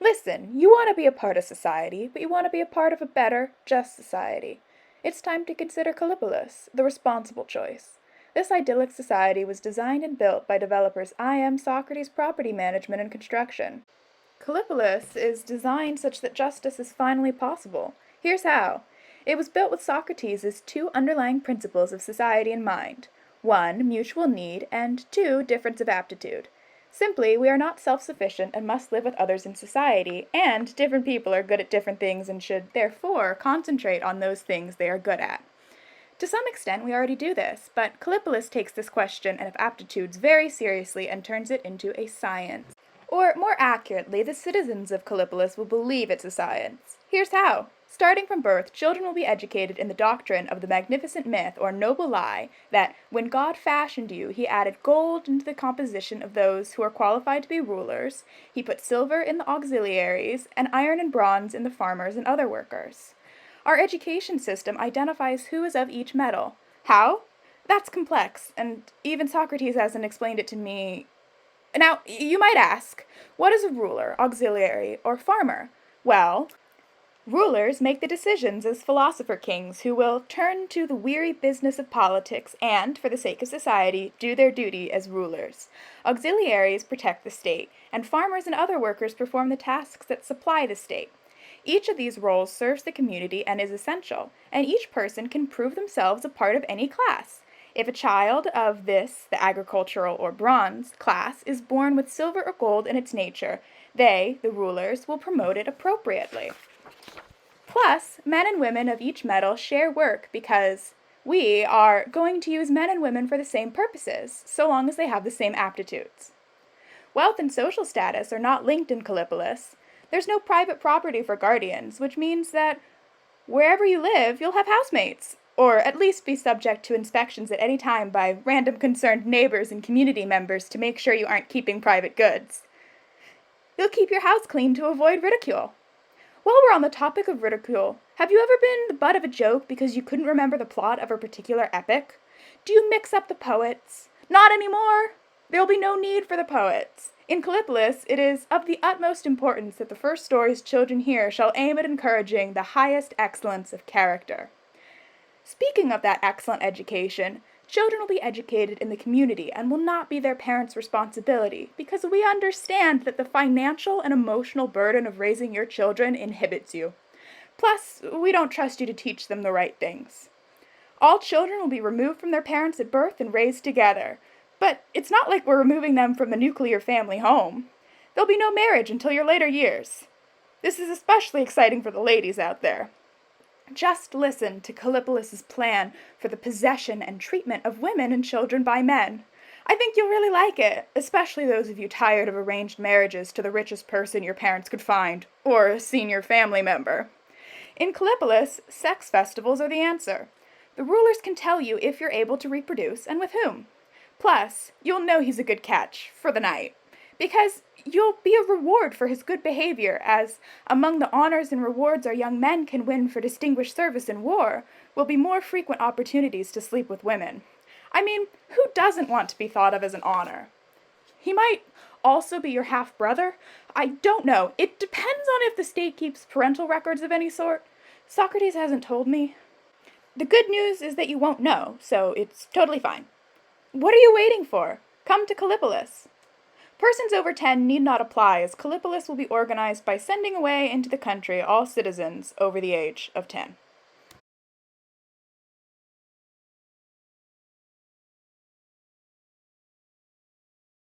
Listen, you want to be a part of society, but you want to be a part of a better, just society. It's time to consider Kallipolis, the responsible choice. This idyllic society was designed and built by developers IM Socrates Property Management and Construction. Kallipolis is designed such that justice is finally possible. Here's how. It was built with Socrates' two underlying principles of society in mind. 1. Mutual need, and 2. Difference of aptitude. Simply, we are not self-sufficient and must live with others in society, and different people are good at different things and should, therefore, concentrate on those things they are good at. To some extent, we already do this, but Kallipolis takes this question of aptitudes very seriously and turns it into a science. Or, more accurately, the citizens of Kallipolis will believe it's a science. Here's how. Starting from birth, children will be educated in the doctrine of the magnificent myth or noble lie that when God fashioned you, he added gold into the composition of those who are qualified to be rulers, he put silver in the auxiliaries, and iron and bronze in the farmers and other workers. Our education system identifies who is of each metal. How? That's complex, and even Socrates hasn't explained it to me. Now, you might ask, what is a ruler, auxiliary, or farmer? Well, rulers make the decisions as philosopher kings who will turn to the weary business of politics and, for the sake of society, do their duty as rulers. Auxiliaries protect the state, and farmers and other workers perform the tasks that supply the state. Each of these roles serves the community and is essential, and each person can prove themselves a part of any class. If a child of the agricultural or bronze class, is born with silver or gold in its nature, they, the rulers, will promote it appropriately. Plus, men and women of each metal share work because we are going to use men and women for the same purposes, so long as they have the same aptitudes. Wealth and social status are not linked in Kallipolis. There's no private property for guardians, which means that wherever you live, you'll have housemates, or at least be subject to inspections at any time by random concerned neighbors and community members to make sure you aren't keeping private goods. You'll keep your house clean to avoid ridicule. While we're on the topic of ridicule, have you ever been the butt of a joke because you couldn't remember the plot of a particular epic? Do you mix up the poets? Not anymore! There'll be no need for the poets. In Kallipolis, it is of the utmost importance that the first stories children hear shall aim at encouraging the highest excellence of character. Speaking of that excellent education, children will be educated in the community and will not be their parents' responsibility because we understand that the financial and emotional burden of raising your children inhibits you. Plus, we don't trust you to teach them the right things. All children will be removed from their parents at birth and raised together. But it's not like we're removing them from the nuclear family home. There'll be no marriage until your later years. This is especially exciting for the ladies out there. Just listen to Kallipolis' plan for the possession and treatment of women and children by men. I think you'll really like it, especially those of you tired of arranged marriages to the richest person your parents could find, or a senior family member. In Kallipolis, sex festivals are the answer. The rulers can tell you if you're able to reproduce and with whom. Plus, you'll know he's a good catch, for the night, because you'll be a reward for his good behavior, as among the honors and rewards our young men can win for distinguished service in war, will be more frequent opportunities to sleep with women. I mean, who doesn't want to be thought of as an honor? He might also be your half-brother. I don't know. It depends on if the state keeps parental records of any sort. Socrates hasn't told me. The good news is that you won't know, so it's totally fine. What are you waiting for? Come to Kallipolis. Persons over 10 need not apply, as Kallipolis will be organized by sending away into the country all citizens over the age of 10.